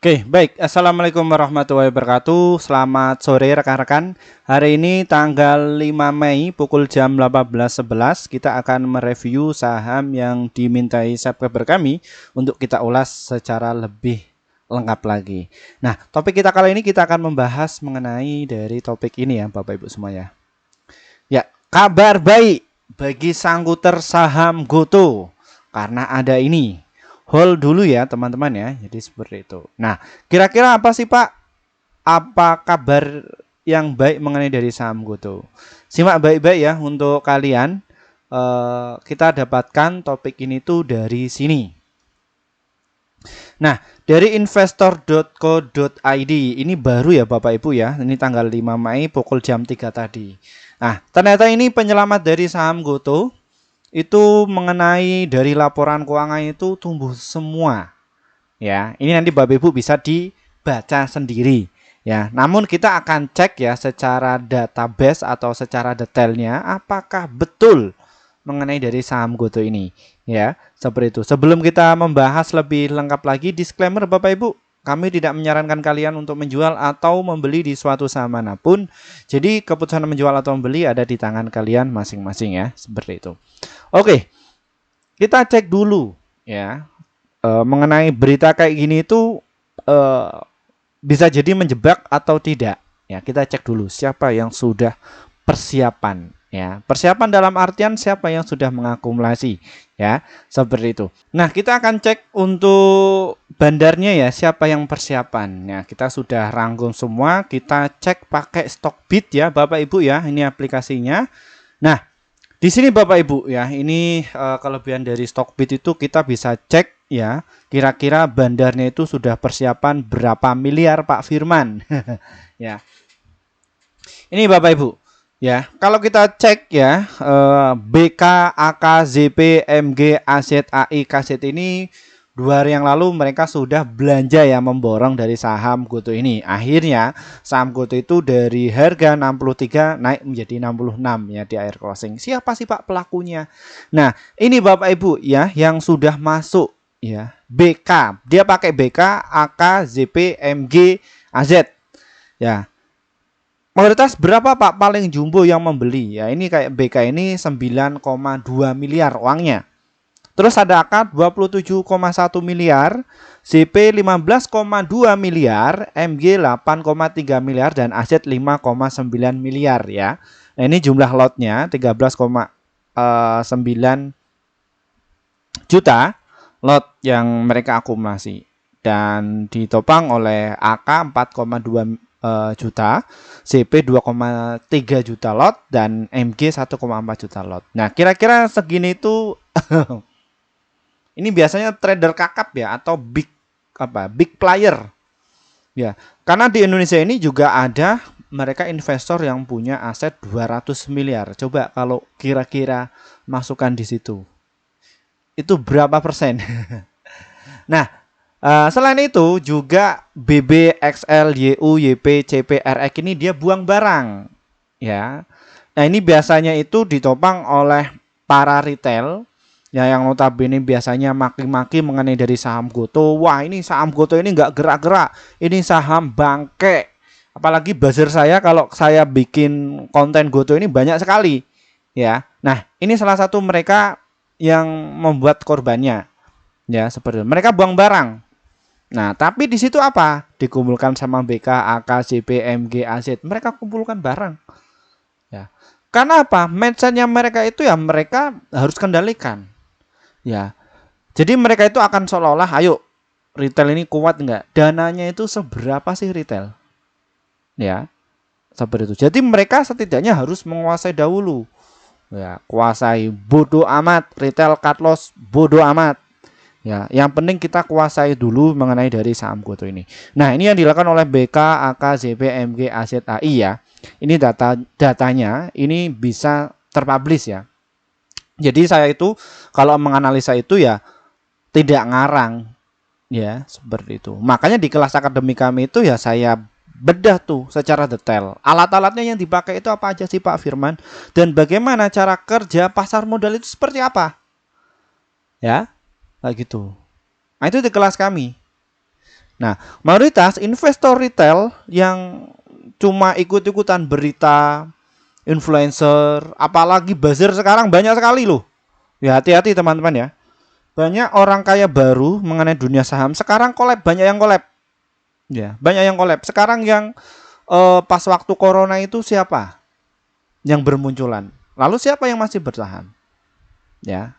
Oke, baik. Assalamualaikum warahmatullahi wabarakatuh. Selamat sore rekan-rekan. Hari ini tanggal 5 Mei pukul jam 18.11 kita akan mereview saham yang dimintai subscriber kami untuk kita ulas secara lebih lengkap lagi. Nah, topik kita kali ini kita akan membahas mengenai dari topik ini ya Bapak Ibu semuanya. Ya, kabar baik bagi sangkuter saham GoTo karena ada ini. Hold dulu ya teman-teman ya. Jadi seperti itu. Nah, kira-kira apa sih Pak? Apa kabar yang baik mengenai dari saham GoTo? Simak baik-baik ya untuk kalian. Kita dapatkan topik ini tuh dari sini. Nah, dari investor.co.id ini baru ya Bapak Ibu ya. Ini tanggal 5 Mei pukul jam 3 tadi. Nah, ternyata ini penyelamat dari saham GoTo itu mengenai dari laporan keuangan itu tumbuh semua. Ya, ini nanti Bapak Ibu bisa dibaca sendiri. Ya, namun kita akan cek ya secara database atau secara detailnya apakah betul mengenai dari saham GoTo ini. Ya, seperti itu. Sebelum kita membahas lebih lengkap lagi, disclaimer Bapak Ibu, kami tidak menyarankan kalian untuk menjual atau membeli di suatu saham manapun. Jadi keputusan menjual atau membeli ada di tangan kalian masing-masing ya, seperti itu. Oke, kita cek dulu ya mengenai berita kayak gini itu bisa jadi menjebak atau tidak. Ya, kita cek dulu siapa yang sudah persiapan. Ya, persiapan dalam artian siapa yang sudah mengakumulasi. Ya, seperti itu. Nah, kita akan cek untuk bandarnya ya siapa yang persiapan. Ya, kita sudah rangkum semua. Kita cek pakai Stockbit ya, Bapak Ibu ya. Ini aplikasinya. Nah, di sini Bapak Ibu ya, ini kelebihan dari Stockbit itu kita bisa cek ya, kira-kira bandarnya itu sudah persiapan berapa miliar Pak Firman. Ya. Ini Bapak Ibu ya, kalau kita cek ya BK, AK, ZP, MG, AZ, AI, KZ ini 2 hari yang lalu mereka sudah belanja ya memborong dari saham GoTo ini. Akhirnya saham GoTo itu dari harga 63 naik menjadi 66 ya di akhir closing. Siapa sih Pak pelakunya? Nah, ini Bapak Ibu ya yang sudah masuk ya. BK, dia pakai BK, AK, ZP, MG, AZ. Ya. Mayoritas berapa Pak paling jumbo yang membeli? Ya, ini kayak BK ini 9,2 miliar uangnya. Terus ada AK 27,1 miliar, CP 15,2 miliar, MG 8,3 miliar dan AZ 5,9 miliar ya. Nah, ini jumlah lotnya 13,9 juta lot yang mereka akumulasi dan ditopang oleh AK 4,2 juta, CP 2,3 juta lot dan MG 1,4 juta lot. Nah, kira-kira segini itu ini biasanya trader kakap ya atau big player. Ya, karena di Indonesia ini juga ada mereka investor yang punya aset 200 miliar. Coba kalau kira-kira masukkan di situ. Itu berapa persen? Nah, selain itu juga BB, XL, YU, YP, CP, RX ini dia buang barang. Ya. Nah, ini biasanya itu ditopang oleh para retail ya yang notabene biasanya maki-maki mengenai dari saham GoTo. Wah, ini saham GoTo ini nggak gerak-gerak. Ini saham bangke. Apalagi buzzer saya kalau saya bikin konten GoTo ini banyak sekali. Ya. Nah, ini salah satu mereka yang membuat korbannya. Ya, seperti itu. Mereka buang barang. Nah, tapi di situ apa? Dikumpulkan sama BK, AK, CP, MG, AZ. Mereka kumpulkan barang. Ya. Karena apa? Mindsetnya mereka itu ya mereka harus kendalikan. Ya. Jadi mereka itu akan seolah-olah, ayo retail ini kuat enggak? Dananya itu seberapa sih retail? Ya. Seperti itu. Jadi mereka setidaknya harus menguasai dahulu. Ya, kuasai bodoh amat, retail cut loss bodoh amat. Ya, yang penting kita kuasai dulu mengenai dari saham GoTo ini. Nah, ini yang dilakukan oleh BK, AK, ZP, MG, AZ, AI ya. Ini datanya ini bisa terpublish ya. Jadi saya itu kalau menganalisa itu ya tidak ngarang ya, seperti itu. Makanya di kelas akademik kami itu ya saya bedah tuh secara detail. Alat-alatnya yang dipakai itu apa aja sih Pak Firman? Dan bagaimana cara kerja pasar modal itu seperti apa? Ya, kayak gitu. Nah, itu di kelas kami. Nah, mayoritas investor retail yang cuma ikut-ikutan berita influencer, apalagi buzzer sekarang banyak sekali loh. Ya hati-hati teman-teman ya. Banyak orang kaya baru mengenai dunia saham sekarang collab, banyak yang collab. Ya, banyak yang collab. Sekarang yang pas waktu corona itu siapa yang bermunculan? Lalu siapa yang masih bertahan? Ya,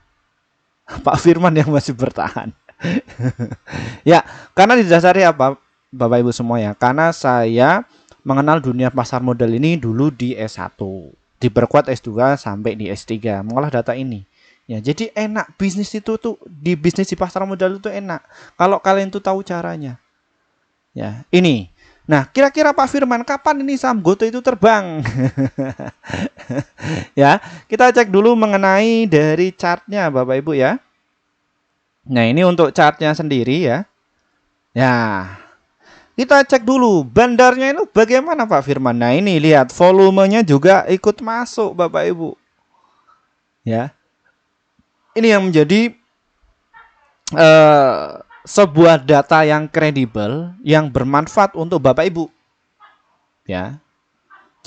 Pak Firman yang masih bertahan. Ya, karena didasari apa, Bapak Ibu semua ya? Karena saya mengenal dunia pasar modal ini dulu di S1, diperkuat S2 sampai di S3, mengolah data ini. Ya, jadi enak bisnis itu tuh di bisnis di pasar modal itu enak kalau kalian tuh tahu caranya. Ya, ini. Nah, kira-kira Pak Firman kapan ini saham GoTo itu terbang? Ya, kita cek dulu mengenai dari chartnya Bapak Ibu ya. Nah, ini untuk chartnya sendiri ya. Ya, kita cek dulu bandarnya itu bagaimana Pak Firman. Nah, ini lihat volumenya juga ikut masuk Bapak Ibu. Ya. Ini yang menjadi sebuah data yang kredibel, yang bermanfaat untuk Bapak Ibu. Ya.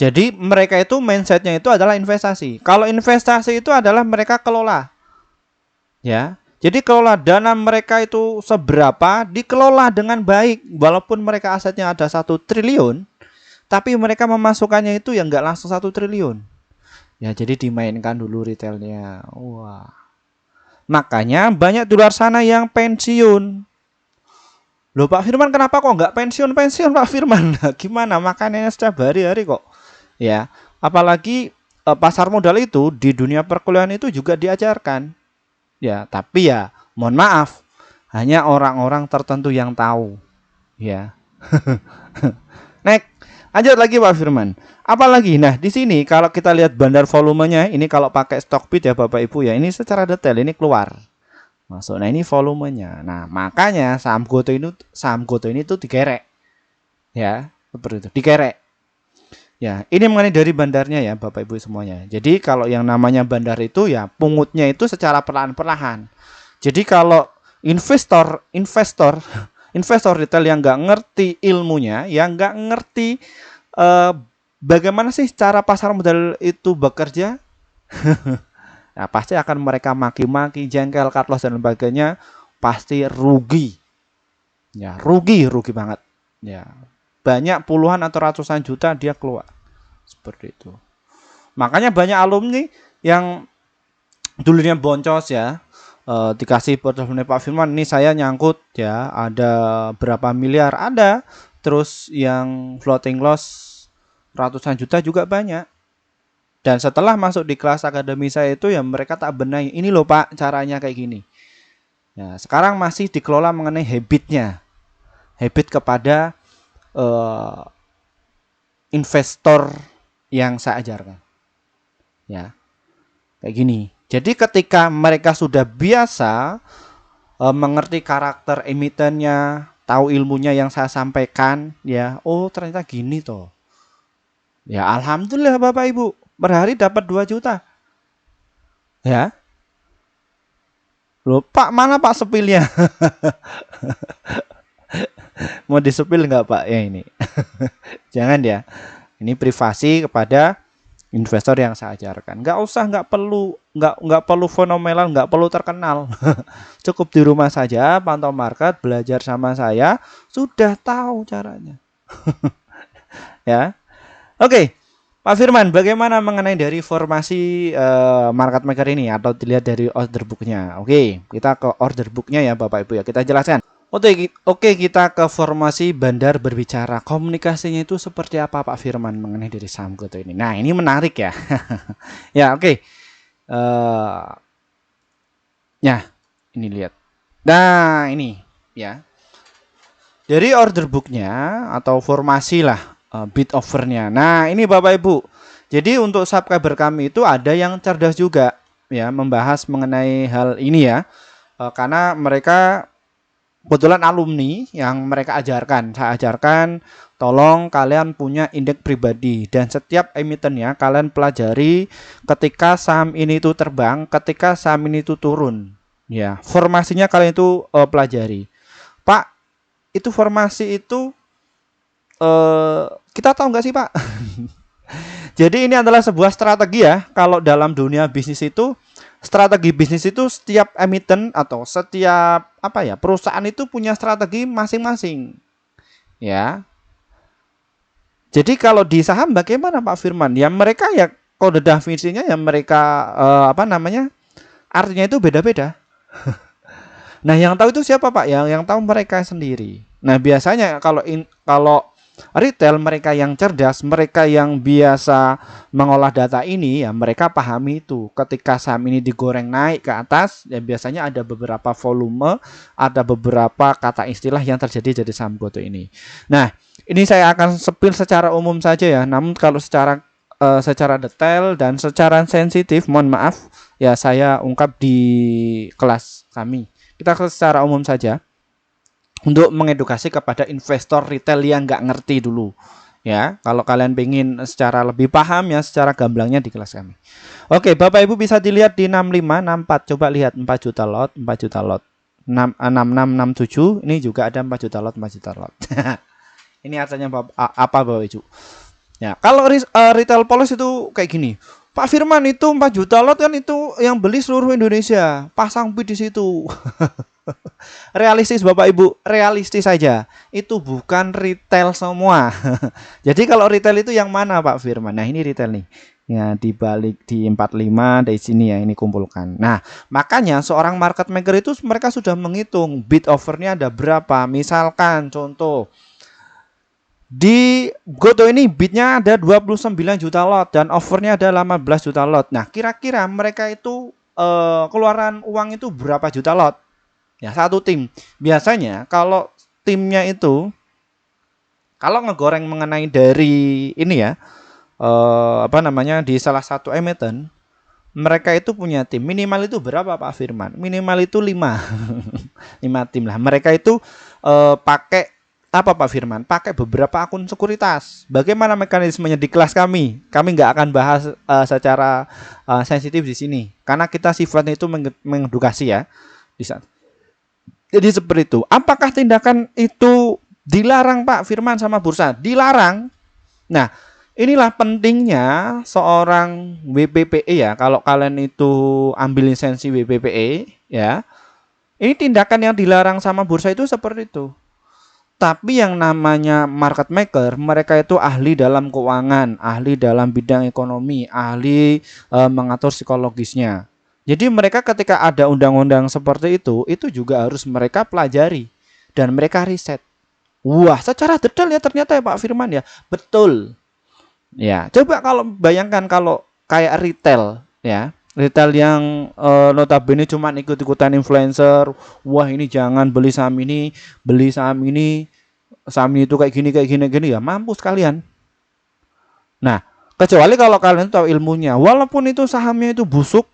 Jadi mereka itu mindsetnya itu adalah investasi. Kalau investasi itu adalah mereka kelola. Ya. Jadi kelola dana mereka itu seberapa, dikelola dengan baik. Walaupun mereka asetnya ada 1 triliun, tapi mereka memasukkannya itu yang nggak langsung 1 triliun. Ya, jadi dimainkan dulu retailnya. Wah. Makanya banyak di luar sana yang pensiun. Loh Pak Firman kenapa kok nggak pensiun Pak Firman? Gimana makannya setiap hari-hari kok? Ya, apalagi pasar modal itu di dunia perkuliahan itu juga diajarkan. Ya, tapi ya mohon maaf, hanya orang-orang tertentu yang tahu. Ya. Next, lanjut lagi Pak Firman. Apalagi, nah di sini kalau kita lihat bandar volumenya, ini kalau pakai Stockbit ya Bapak Ibu ya, ini secara detail ini keluar masuk. Nah ini volumenya. Nah makanya saham GoTo ini tuh dikerek, ya seperti itu, dikerek. Ya ini mengenai dari bandarnya ya Bapak Ibu semuanya. Jadi kalau yang namanya bandar itu ya pungutnya itu secara perlahan-perlahan. Jadi kalau investor retail yang nggak ngerti ilmunya, yang nggak ngerti bagaimana sih cara pasar modal itu bekerja, nah, pasti akan mereka maki-maki, jengkel, cut loss dan sebagainya, pasti rugi. Ya, rugi banget. Ya. Banyak puluhan atau ratusan juta dia keluar. Seperti itu. Makanya banyak alumni yang dulunya boncos ya, dikasih portofolio Pak Firman, ini saya nyangkut ya, ada berapa miliar ada, terus yang floating loss ratusan juta juga banyak. Dan setelah masuk di kelas akademi saya itu ya mereka tak benahi, ini loh Pak caranya kayak gini. Ya, sekarang masih dikelola mengenai habitnya, habit kepada investor yang saya ajarkan. Ya, kayak gini. Jadi ketika mereka sudah biasa mengerti karakter emitennya, tahu ilmunya yang saya sampaikan, ya, oh ternyata gini toh. Ya, alhamdulillah Bapak Ibu, per hari dapat 2 juta. Ya. Loh, Pak, mana Pak sepilnya? Mau disepil nggak Pak? Ya ini. Jangan ya. Ini privasi kepada investor yang saya ajarkan. Nggak perlu fenomenal, nggak perlu terkenal. Cukup di rumah saja, pantau market, belajar sama saya, sudah tahu caranya. Ya. Oke. Pak Firman, bagaimana mengenai dari formasi market maker ini atau dilihat dari order booknya? Oke, kita ke order booknya ya Bapak Ibu ya, kita jelaskan. Oke, kita ke formasi bandar berbicara. Komunikasinya itu seperti apa Pak Firman mengenai dari saham GoTo ini? Nah ini menarik ya. Ya oke. Ya ini lihat. Nah ini ya. Dari order booknya atau formasi lah bid offernya. Nah ini Bapak Ibu. Jadi untuk subscriber kami itu ada yang cerdas juga ya membahas mengenai hal ini ya. Karena mereka kebetulan alumni yang mereka ajarkan. Saya ajarkan, tolong kalian punya indeks pribadi dan setiap emitennya kalian pelajari ketika saham ini itu terbang, ketika saham ini itu turun. Ya, formasinya kalian itu pelajari. Pak, itu formasi itu kita tahu nggak sih Pak? Jadi ini adalah sebuah strategi ya. Kalau dalam dunia bisnis itu, strategi bisnis itu setiap emiten atau setiap apa ya, perusahaan itu punya strategi masing-masing. Ya. Jadi kalau di saham bagaimana Pak Firman? Ya mereka ya kode Da Vinci-nya ya mereka apa namanya? Artinya itu beda-beda. Nah, yang tahu itu siapa Pak? Yang tahu mereka sendiri. Nah, biasanya kalau retail, mereka yang cerdas, mereka yang biasa mengolah data ini, ya mereka pahami itu. Ketika saham ini digoreng naik ke atas, ya biasanya ada beberapa volume, ada beberapa kata istilah yang terjadi dari saham GoTo ini. Nah, ini saya akan spill secara umum saja ya. Namun kalau secara detail dan secara sensitif, mohon maaf ya, saya ungkap di kelas kami. Kita secara umum saja untuk mengedukasi kepada investor retail yang nggak ngerti dulu ya. Kalau kalian pengen secara lebih paham ya, secara gamblangnya di kelas kami. Oke, Bapak Ibu bisa dilihat di 65 64, coba lihat 4 juta lot 4 juta lot 6667, ini juga ada 4 juta lot 4 juta lot. Ini artinya apa Bapak Ibu ya? Kalau retail polos itu kayak gini, Pak Firman, itu 4 juta lot kan itu yang beli seluruh Indonesia, pasang bid di situ. Realistis Bapak Ibu, realistis saja. Itu bukan retail semua. Jadi kalau retail itu yang mana Pak Firman? Nah, ini retail nih. Ya, dibalik di 45 dari sini ya, ini kumpulkan. Nah, makanya seorang market maker itu mereka sudah menghitung bid offernya ada berapa. Misalkan contoh di GoTo ini bidnya ada 29 juta lot dan offernya ada 18 juta lot. Nah, kira-kira mereka itu keluaran uang itu berapa juta lot? Ya, satu tim. Biasanya kalau timnya itu, kalau ngegoreng mengenai dari ini ya, apa namanya, di salah satu emiten, mereka itu punya tim. Minimal itu berapa Pak Firman? Minimal itu 5. 5 tim lah. Mereka itu pakai apa Pak Firman? Pakai beberapa akun sekuritas. Bagaimana mekanismenya di kelas kami? Kami nggak akan bahas secara sensitif di sini, karena kita sifatnya itu mengedukasi ya. Di saat jadi seperti itu. Apakah tindakan itu dilarang Pak Firman sama bursa? Dilarang. Nah, inilah pentingnya seorang WPPE ya. Kalau kalian itu ambil lisensi WPPE ya, ini tindakan yang dilarang sama bursa itu seperti itu. Tapi yang namanya market maker, mereka itu ahli dalam keuangan, ahli dalam bidang ekonomi, ahli mengatur psikologisnya. Jadi mereka ketika ada undang-undang seperti itu juga harus mereka pelajari dan mereka riset. Wah, secara detail ya ternyata ya Pak Firman ya. Betul. Ya, coba kalau bayangkan kalau kayak retail ya. Retail yang notabene cuma ikut-ikutan influencer. Wah, ini jangan beli saham ini, beli saham ini. Saham itu kayak gini ya, mampus kalian. Nah, kecuali kalau kalian tahu ilmunya. Walaupun itu sahamnya itu busuk,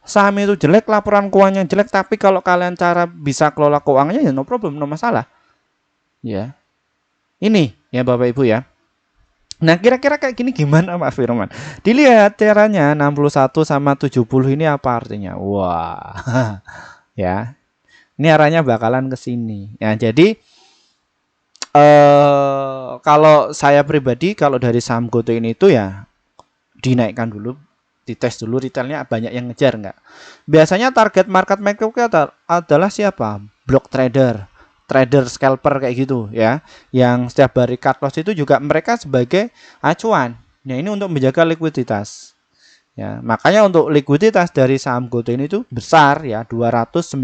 saham itu jelek, laporan keuangannya jelek, tapi kalau kalian cara bisa kelola keuangannya ya no problem, no masalah. Ya. Ini ya Bapak Ibu ya. Nah, kira-kira kayak gini gimana Pak Firman? Dilihat caranya 61 sama 70 ini apa artinya? Wah. Ya. Ini arahnya bakalan ke sini. Ya, jadi kalau saya pribadi kalau dari saham GoTo ini itu ya dinaikkan dulu, dites dulu retailnya banyak yang ngejar nggak. Biasanya target market maker adalah siapa? Block trader, trader scalper kayak gitu ya. Yang setiap hari cut loss itu juga mereka sebagai acuan. Nah, ini untuk menjaga likuiditas. Ya, makanya untuk likuiditas dari saham GoTo ini itu besar ya, 296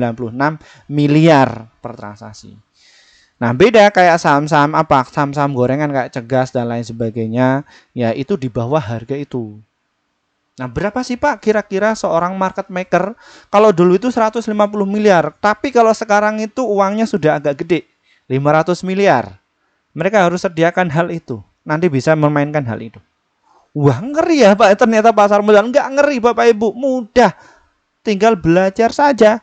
miliar per transaksi. Nah, beda kayak saham-saham apa? Saham-saham gorengan kayak Cegas dan lain sebagainya, ya itu di bawah harga itu. Nah, berapa sih Pak kira-kira seorang market maker? Kalau dulu itu 150 miliar, tapi kalau sekarang itu uangnya sudah agak gede, 500 miliar. Mereka harus sediakan hal itu. Nanti bisa memainkan hal itu. Wah, ngeri ya Pak, ternyata pasar modal. Enggak ngeri Bapak Ibu, mudah. Tinggal belajar saja.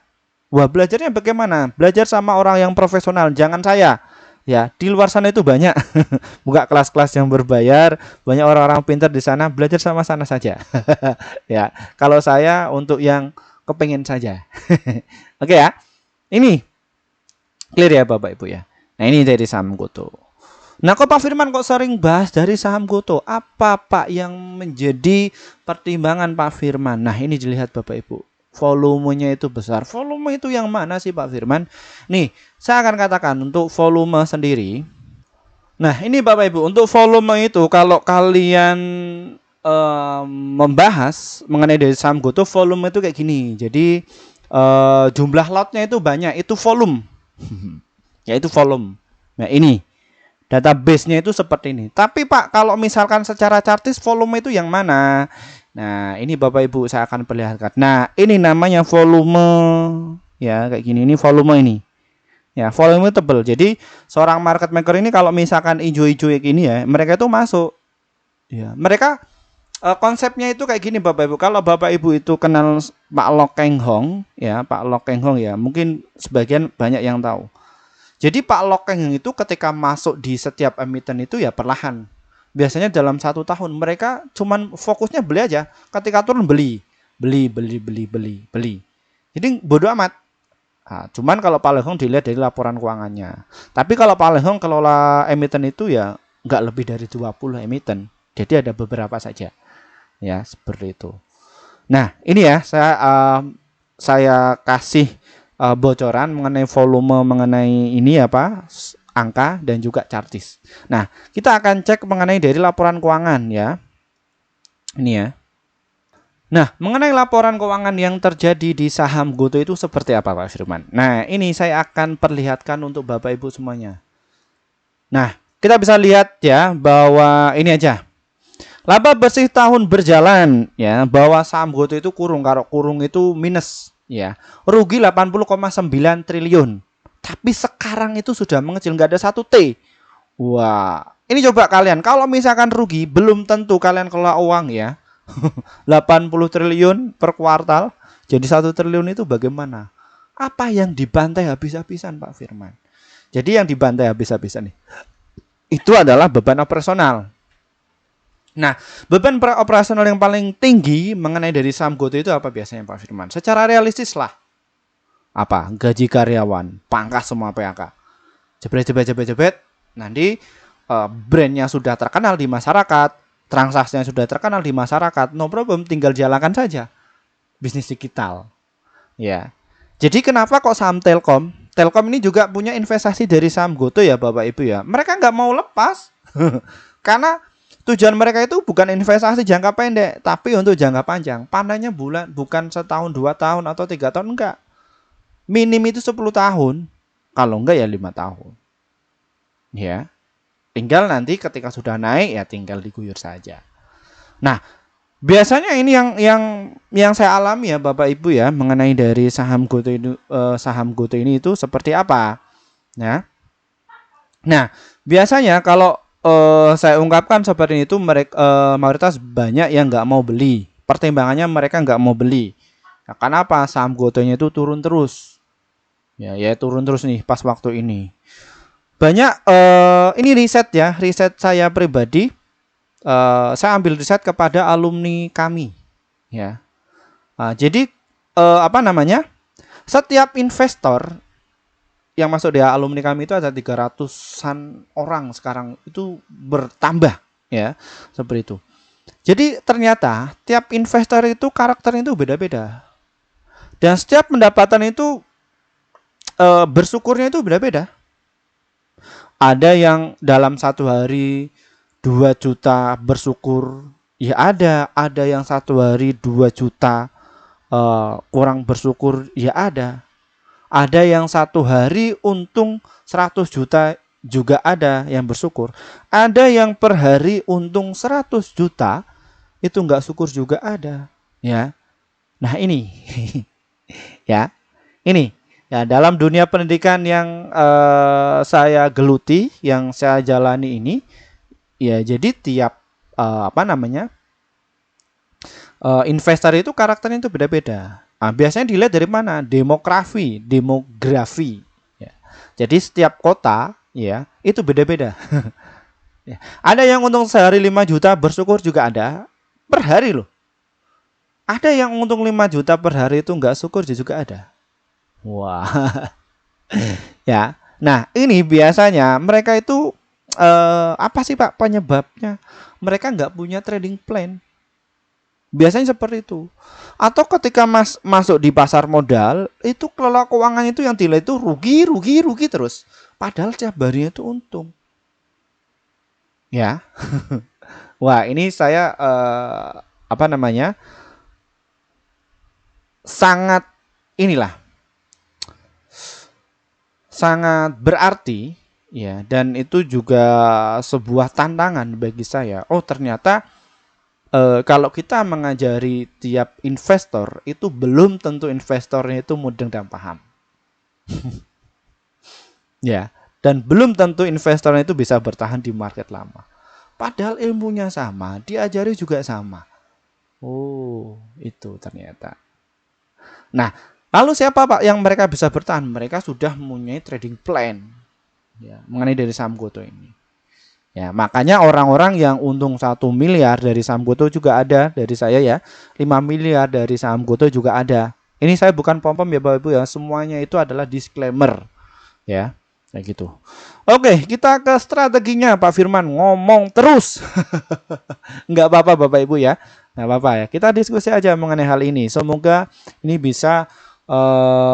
Wah, belajarnya bagaimana? Belajar sama orang yang profesional, jangan saya. Ya, di luar sana itu banyak buka kelas-kelas yang berbayar, banyak orang-orang pintar di sana, belajar sama sana saja. Ya, kalau saya untuk yang kepengen saja. Oke ya. Ini clear ya Bapak Ibu ya. Nah, ini dari saham GoTo. Nah, kok Pak Firman kok sering bahas dari saham GoTo? Apa Pak yang menjadi pertimbangan Pak Firman? Nah, ini dilihat Bapak Ibu. Volumenya itu besar. Volume itu yang mana sih Pak Firman? Nih, saya akan katakan untuk volume sendiri. Nah, ini Bapak Ibu, untuk volume itu kalau kalian membahas mengenai dari saham GoTo, volume itu kayak gini. Jadi jumlah lotnya itu banyak, itu volume. Yaitu volume. Nah, ini database-nya itu seperti ini. Tapi Pak, kalau misalkan secara chartis volume itu yang mana? Nah, ini Bapak Ibu saya akan perlihatkan. Nah, ini namanya volume. Ya, kayak gini. Ini volume ini. Ya, volume tebel. Jadi, seorang market maker ini kalau misalkan hijau-hijau kayak gini ya, mereka itu masuk. Ya, mereka konsepnya itu kayak gini Bapak Ibu. Kalau Bapak Ibu itu kenal Pak Lok Keng Hong, ya, Pak Lok Keng Hong ya, mungkin sebagian banyak yang tahu. Jadi Pak Lok Keng itu ketika masuk di setiap emiten itu ya perlahan. Biasanya dalam 1 tahun mereka cuman fokusnya beli aja. Ketika turun beli. Jadi bodoh amat. Nah, cuman kalau Pak Lehong dilihat dari laporan keuangannya. Tapi kalau Pak Lehong kelola emiten itu ya nggak lebih dari 20 emiten. Jadi ada beberapa saja. Ya, seperti itu. Nah, ini ya saya kasih bocoran mengenai volume, mengenai ini apa angka dan juga chartis. Nah, kita akan cek mengenai dari laporan keuangan ya. Ini ya. Nah, mengenai laporan keuangan yang terjadi di saham GoTo itu seperti apa Pak Firman? Nah, ini saya akan perlihatkan untuk Bapak Ibu semuanya. Nah, kita bisa lihat ya bahwa ini aja. Laba bersih tahun berjalan ya, bahwa saham GoTo itu kurung, kalau kurung itu minus ya. Rugi 80,9 triliun. Tapi sekarang itu sudah mengecil, nggak ada 1 T. Wah, ini coba kalian kalau misalkan rugi belum tentu kalian kelola uang ya. 80 triliun per kuartal jadi 1 triliun itu bagaimana? Apa yang dibantai habis-habisan Pak Firman? Jadi yang dibantai habis-habisan nih itu adalah beban operasional. Nah, beban operasional yang paling tinggi mengenai dari saham GoTo itu apa biasanya Pak Firman? Secara realistis lah. Apa? Gaji karyawan, pangkas semua PHK. Jebret. Nanti brandnya sudah terkenal di masyarakat, transaksinya sudah terkenal di masyarakat, no problem, tinggal jalankan saja bisnis digital. Ya. Jadi kenapa kok saham Telkom? Telkom ini juga punya investasi dari saham GoTo ya Bapak Ibu ya. Mereka nggak mau lepas. Karena tujuan mereka itu bukan investasi jangka pendek, tapi untuk jangka panjang. Panennya bulan, bukan setahun, 2 tahun, atau 3 tahun, enggak. Minim itu 10 tahun, kalau enggak ya 5 tahun. Ya, tinggal nanti ketika sudah naik ya tinggal diguyur saja. Nah, biasanya ini yang saya alami ya Bapak Ibu ya mengenai dari saham GoTo ini itu seperti apa? Ya. Nah, biasanya kalau saya ungkapkan seperti itu, mereka mayoritas banyak yang nggak mau beli. Pertimbangannya mereka nggak mau beli. Nah, kenapa? Saham GoTo-nya itu turun terus. Ya turun terus nih pas waktu ini. Banyak ini riset ya, riset saya pribadi. Saya ambil riset kepada alumni kami. Ya. Jadi apa namanya? Setiap investor yang masuk di alumni kami itu ada 300-an orang sekarang, itu bertambah ya, seperti itu. Jadi ternyata tiap investor itu karakternya itu beda-beda. Dan setiap pendapatan itu bersyukurnya itu beda-beda. Ada yang dalam 1 hari 2 juta bersyukur, ya ada yang 1 hari 2 juta kurang bersyukur, ya ada. Ada yang 1 hari untung 100 juta juga ada yang bersyukur. Ada yang per hari untung 100 juta itu nggak syukur juga ada. Ya. Nah ini, ya, ini ya dalam dunia pendidikan yang saya geluti, yang saya jalani ini, ya jadi tiap apa namanya investor itu karakternya itu beda-beda. Biasanya dilihat dari mana? Demografi. Ya. Jadi setiap kota ya itu beda-beda. Ya. Ada yang untung sehari 5 juta bersyukur juga ada, per hari loh. Ada yang untung 5 juta per hari itu nggak syukur juga ada. Wah. Ya. Nah, ini biasanya mereka itu apa sih Pak penyebabnya? Mereka nggak punya trading plan. Biasanya seperti itu. Atau ketika masuk di pasar modal, itu kelola keuangan itu yang dilihat itu rugi, rugi, rugi terus. Padahal tiap harinya itu untung. Ya. Wah, ini saya apa namanya? Sangat inilah sangat berarti ya, dan itu juga sebuah tantangan bagi saya. Oh, ternyata kalau kita mengajari tiap investor itu belum tentu investornya itu mudeng dan paham. Ya, dan belum tentu investornya itu bisa bertahan di market lama. Padahal ilmunya sama, diajari juga sama. Oh, itu ternyata. Nah, lalu siapa Pak yang mereka bisa bertahan? Mereka sudah mempunyai trading plan ya, mengenai dari saham Goto ini. Ya, makanya orang-orang yang untung 1 miliar dari saham Goto juga ada dari saya ya. 5 miliar dari saham Goto juga ada. Ini saya bukan pom-pom ya Bapak Ibu ya, semuanya itu adalah disclaimer ya. Kayak gitu. Oke, kita ke strateginya Pak Firman, ngomong terus. Nggak apa-apa Bapak Ibu ya. Nggak apa-apa ya. Kita diskusi aja mengenai hal ini. Semoga ini bisa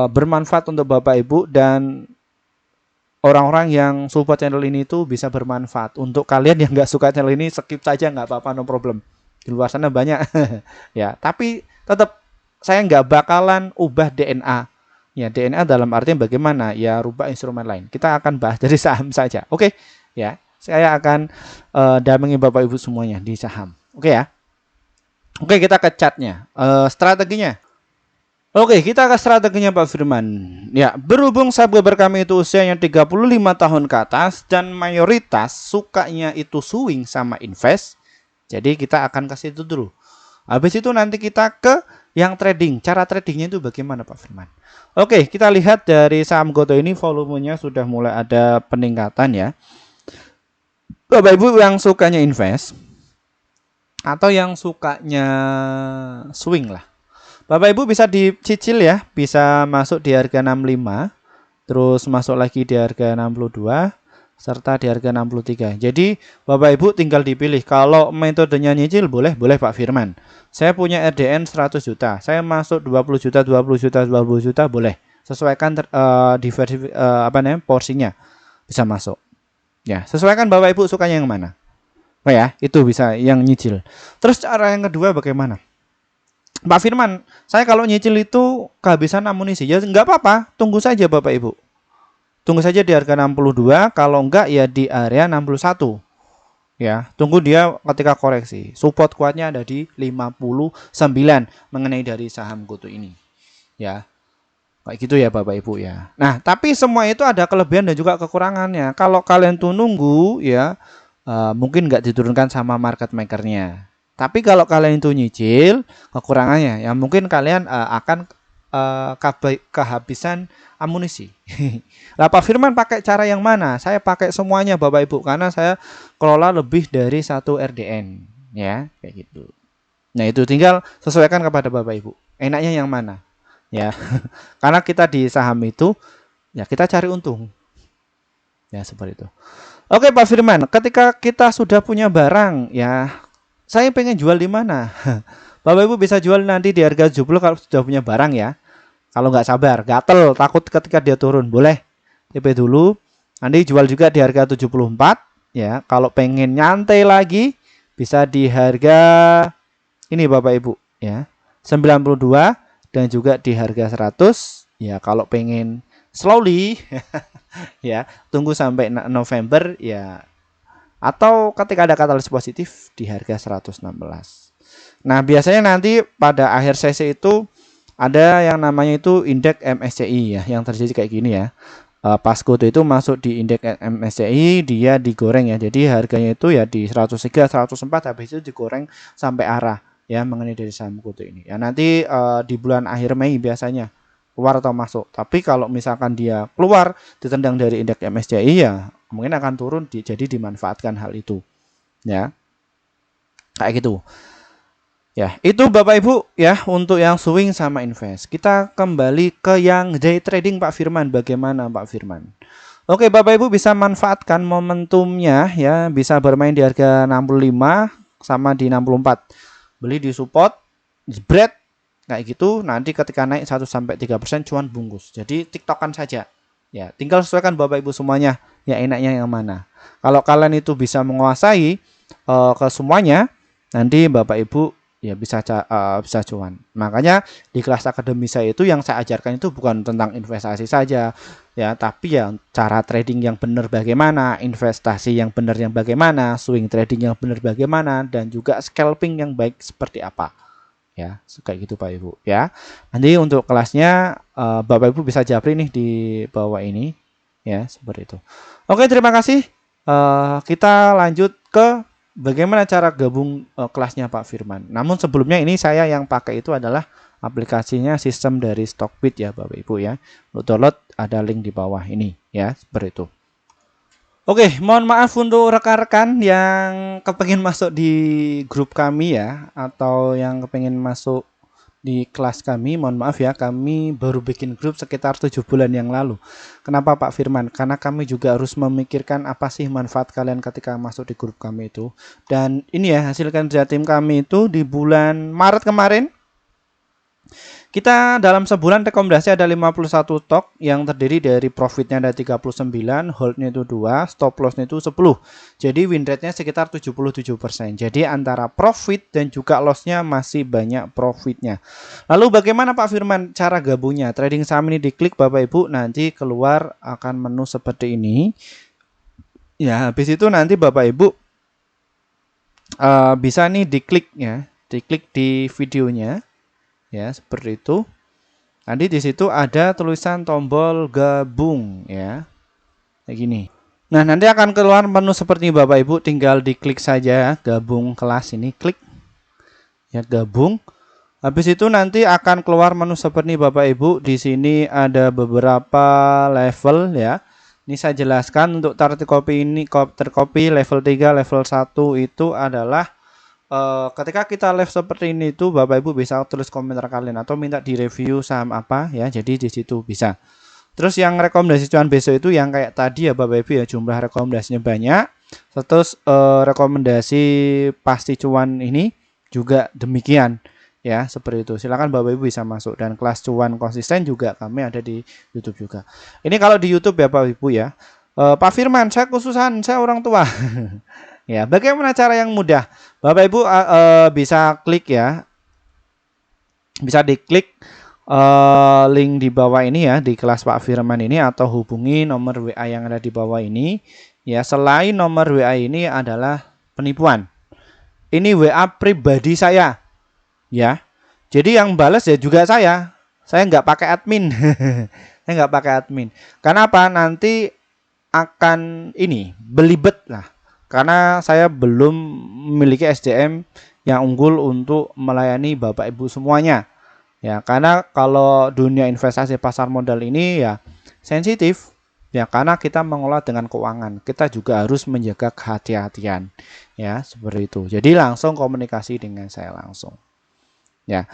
bermanfaat untuk Bapak Ibu dan orang-orang yang support channel ini tuh bisa bermanfaat. Untuk kalian yang nggak suka channel ini, skip saja nggak apa-apa, no problem. Di luar sana banyak. Ya, tapi tetap saya nggak bakalan ubah DNA. Ya, DNA dalam artian bagaimana? Ya, rubah instrumen lain. Kita akan bahas dari saham saja. Oke, ya. Saya akan dampingi Bapak Ibu semuanya di saham. Oke ya. Oke, kita ke chartnya. Strateginya. Oke, kita ke strateginya Pak Firman. Ya, berhubung subscriber kami itu usianya 35 tahun ke atas dan mayoritas sukanya itu swing sama invest. Jadi kita akan kasih itu dulu. Habis itu nanti kita ke yang trading. Cara tradingnya itu bagaimana Pak Firman? Oke, kita lihat dari saham Goto ini volumenya sudah mulai ada peningkatan ya. Bapak Ibu yang sukanya invest atau yang sukanya swing lah. Bapak Ibu bisa dicicil ya, bisa masuk di harga 65, terus masuk lagi di harga 62, serta di harga 63. Jadi Bapak Ibu tinggal dipilih. Kalau metodenya nyicil boleh Pak Firman. Saya punya RDN 100 juta. Saya masuk 20 juta, 20 juta, 20 juta boleh. Sesuaikan porsinya. Bisa masuk. Ya, sesuaikan Bapak Ibu sukanya yang mana. Oh ya, itu bisa yang nyicil. Terus cara yang kedua bagaimana? Pak Firman, saya kalau nyicil itu kehabisan amunisi. Ya nggak apa-apa, tunggu saja Bapak Ibu. Tunggu saja di harga 62, kalau enggak ya di area 61. Ya, tunggu dia ketika koreksi. Support kuatnya ada di 59 mengenai dari saham Goto ini. Ya. Kayak gitu ya Bapak Ibu ya. Nah, tapi semua itu ada kelebihan dan juga kekurangannya. Kalau kalian tuh nunggu ya, mungkin nggak diturunkan sama market makernya. Tapi kalau kalian itu nyicil, kekurangannya ya mungkin kalian akan kehabisan amunisi. Lah Pak Firman pakai cara yang mana? Saya pakai semuanya Bapak Ibu karena saya kelola lebih dari 1 RDN ya, kayak gitu. Nah, itu tinggal sesuaikan kepada Bapak Ibu. Enaknya yang mana? Ya. Karena kita di saham itu ya kita cari untung. Ya, seperti itu. Oke Pak Firman, ketika kita sudah punya barang ya, saya pengen jual di mana? Bapak Ibu bisa jual nanti di harga 70 kalau sudah punya barang ya. Kalau nggak sabar, gatel, takut ketika dia turun, boleh TP dulu. Nanti jual juga di harga 74 ya. Kalau pengen nyantai lagi bisa di harga ini Bapak Ibu ya. 92 dan juga di harga 100 ya. Kalau pengen slowly ya, tunggu sampai November ya, atau ketika ada katalis positif di harga 116. Nah, biasanya nanti pada akhir sesi itu ada yang namanya itu indeks MSCI ya, yang terjadi kayak gini ya. Pas Goto itu masuk di indeks MSCI, dia digoreng ya. Jadi harganya itu ya di 103, 104, habis itu digoreng sampai arah ya mengenai dari saham Goto ini. Ya nanti di bulan akhir Mei biasanya keluar atau masuk. Tapi kalau misalkan dia keluar ditendang dari indeks MSCI ya mungkin akan turun, jadi dimanfaatkan hal itu. Ya. Kayak gitu. Ya, itu Bapak Ibu ya untuk yang swing sama invest. Kita kembali ke yang day trading Pak Firman. Bagaimana Pak Firman? Oke, Bapak Ibu bisa manfaatkan momentumnya ya, bisa bermain di harga 65 sama di 64. Beli di support, jebret kayak gitu, nanti ketika naik 1 sampai 3% cuan bungkus. Jadi tiktokan saja. Ya, tinggal sesuaikan Bapak Ibu semuanya, ya enaknya yang mana. Kalau kalian itu bisa menguasai ke semuanya, nanti Bapak Ibu ya bisa cuan. Makanya di kelas akademi saya itu yang saya ajarkan itu bukan tentang investasi saja ya, tapi ya cara trading yang benar bagaimana, investasi yang benar yang bagaimana, swing trading yang benar bagaimana, dan juga scalping yang baik seperti apa. Ya, kayak gitu Pak Ibu ya. Nanti untuk kelasnya Bapak Ibu bisa japri nih di bawah ini ya, seperti itu. Oke, terima kasih. Kita lanjut ke bagaimana cara gabung kelasnya Pak Firman. Namun sebelumnya ini saya yang pakai itu adalah aplikasinya sistem dari Stockbit ya Bapak Ibu ya. Untuk download ada link di bawah ini ya, seperti itu. Oke, mohon maaf untuk rekan-rekan yang kepengen masuk di grup kami ya, atau yang kepengen masuk di kelas kami, mohon maaf ya, kami baru bikin grup sekitar 7 bulan yang lalu. Kenapa Pak Firman? Karena kami juga harus memikirkan apa sih manfaat kalian ketika masuk di grup kami itu. Dan ini ya, hasil kerja tim kami itu di bulan Maret kemarin, kita dalam sebulan rekomendasi ada 51 stok yang terdiri dari profitnya ada 39, holdnya itu 2, stop lossnya itu 10. Jadi win rate-nya sekitar 77%. Jadi antara profit dan juga lossnya masih banyak profitnya. Lalu bagaimana Pak Firman cara gabungnya? Trading saham ini diklik Bapak Ibu, nanti keluar akan menu seperti ini. Ya, habis itu nanti Bapak Ibu bisa nih diklik ya, diklik di videonya. Ya, seperti itu. Nanti di situ ada tulisan tombol gabung ya. Kayak gini. Nah, nanti akan keluar menu seperti ini Bapak Ibu, tinggal diklik saja gabung kelas ini, klik. Ya, gabung. Habis itu nanti akan keluar menu seperti ini Bapak Ibu. Di sini ada beberapa level ya. Ini saya jelaskan untuk terkopi ini, terkopi level 3, level 1 itu adalah ketika kita live seperti ini tuh Bapak Ibu bisa tulis komentar kalian atau minta di review saham apa ya, jadi di situ bisa. Terus yang rekomendasi cuan besok itu yang kayak tadi ya Bapak Ibu ya, jumlah rekomendasinya banyak. Terus rekomendasi pasti cuan ini juga demikian ya, seperti itu. Silakan Bapak Ibu bisa masuk, dan kelas cuan konsisten juga kami ada di YouTube juga. Ini kalau di YouTube ya Bapak Ibu ya. Pak Firman, saya khususan, saya orang tua. Ya, bagaimana cara yang mudah? Bapak Ibu bisa klik ya, bisa diklik link di bawah ini ya, di kelas Pak Firman ini, atau hubungi nomor WA yang ada di bawah ini. Ya, selain nomor WA ini adalah penipuan. Ini WA pribadi saya, ya. Jadi yang balas ya juga saya. Saya nggak pakai admin. Saya nggak pakai admin. Karena apa? Nanti akan ini belibet lah. Karena saya belum memiliki SDM yang unggul untuk melayani Bapak Ibu semuanya. Ya, karena kalau dunia investasi pasar modal ini ya sensitif. Ya, karena kita mengelola dengan keuangan, kita juga harus menjaga kehati-hatian. Ya, seperti itu. Jadi langsung komunikasi dengan saya langsung. Ya.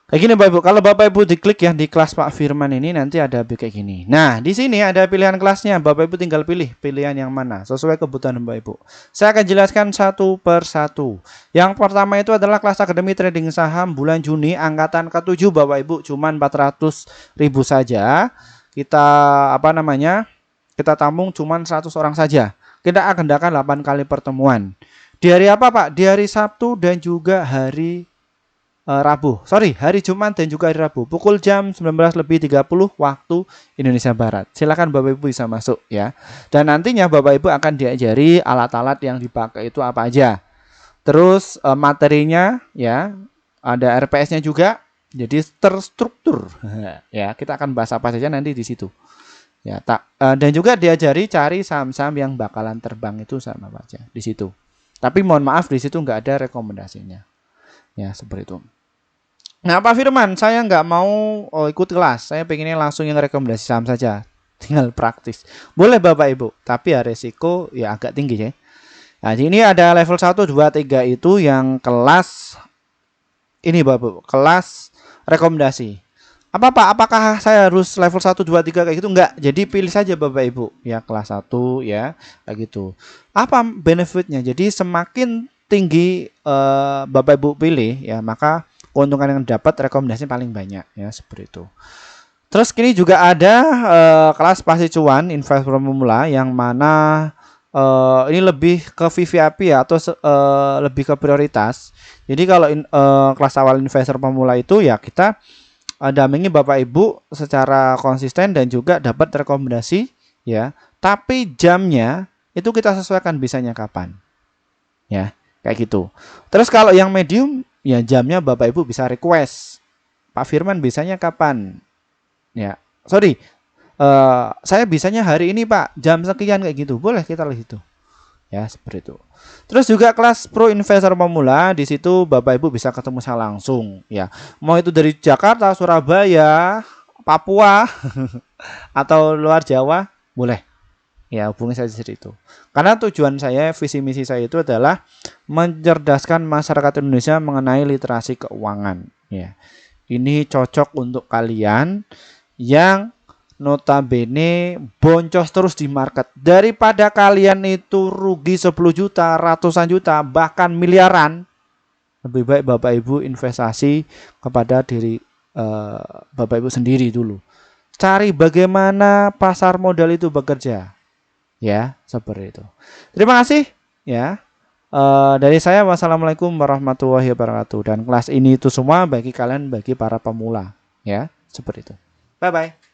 Kayak gini Bapak Ibu, kalau Bapak Ibu diklik ya di kelas Pak Firman ini nanti ada kayak gini. Nah, di sini ada pilihan kelasnya. Bapak Ibu tinggal pilih pilihan yang mana sesuai kebutuhan Bapak Ibu. Saya akan jelaskan satu per satu. Yang pertama itu adalah kelas akademi trading saham bulan Juni angkatan ke-7 Bapak Ibu, cuman 400.000 saja. Kita Kita tampung cuman 100 orang saja. Kita akan adakan 8 kali pertemuan. Di hari apa Pak? Di hari Sabtu dan juga hari hari Jumat dan juga hari Rabu, pukul jam 19.30 waktu Indonesia Barat. Silakan Bapak Ibu bisa masuk ya. Dan nantinya Bapak Ibu akan diajari alat-alat yang dipakai itu apa aja. Terus materinya ya, ada RPS-nya juga. Jadi terstruktur. Ya, kita akan bahas apa saja nanti di situ. Ya, dan juga diajari cari saham-saham yang bakalan terbang itu sama aja di situ. Tapi mohon maaf di situ nggak ada rekomendasinya. Ya, seperti itu. Nah Pak Firman, saya nggak mau ikut kelas, saya pengennya langsung yang rekomendasi saham saja, tinggal praktis. Boleh Bapak Ibu, tapi ya resiko ya agak tinggi ya. Nah ini ada level 1, 2, 3 itu yang kelas ini Bapak Ibu, kelas rekomendasi. Apa-apa, apakah saya harus level 1, 2, 3 kayak gitu? Enggak. Jadi pilih saja Bapak Ibu, ya kelas 1 ya, kayak gitu. Apa benefitnya? Jadi semakin tinggi Bapak Ibu pilih ya, maka keuntungan yang dapat rekomendasi paling banyak ya, seperti itu. Terus kini juga ada kelas pasti cuan investor pemula yang mana ini lebih ke VVIP ya, atau lebih ke prioritas. Jadi kalau kelas awal investor pemula itu ya kita dampingi Bapak Ibu secara konsisten dan juga dapat rekomendasi ya. Tapi jamnya itu kita sesuaikan bisanya kapan. Ya, kayak gitu. Terus kalau yang medium ya jamnya Bapak Ibu bisa request. Pak Firman bisanya kapan? Ya. Sorry, saya bisanya hari ini Pak, jam sekian kayak gitu. Boleh kita lihat itu. Ya, seperti itu. Terus juga kelas pro investor pemula, di situ Bapak Ibu bisa ketemu saya langsung ya. Mau itu dari Jakarta, Surabaya, Papua atau luar Jawa, boleh. Ya, hubungi saya di situ. Karena tujuan saya, visi misi saya itu adalah mencerdaskan masyarakat Indonesia mengenai literasi keuangan ya. Ini cocok untuk kalian yang notabene boncos terus di market. Daripada kalian itu rugi 10 juta, ratusan juta, bahkan miliaran, lebih baik Bapak Ibu investasi kepada diri Bapak Ibu sendiri dulu. Cari bagaimana pasar modal itu bekerja. Ya, seperti itu. Terima kasih ya. Dari saya, wassalamualaikum warahmatullahi wabarakatuh. Dan kelas ini itu semua bagi kalian, bagi para pemula ya, seperti itu. Bye bye.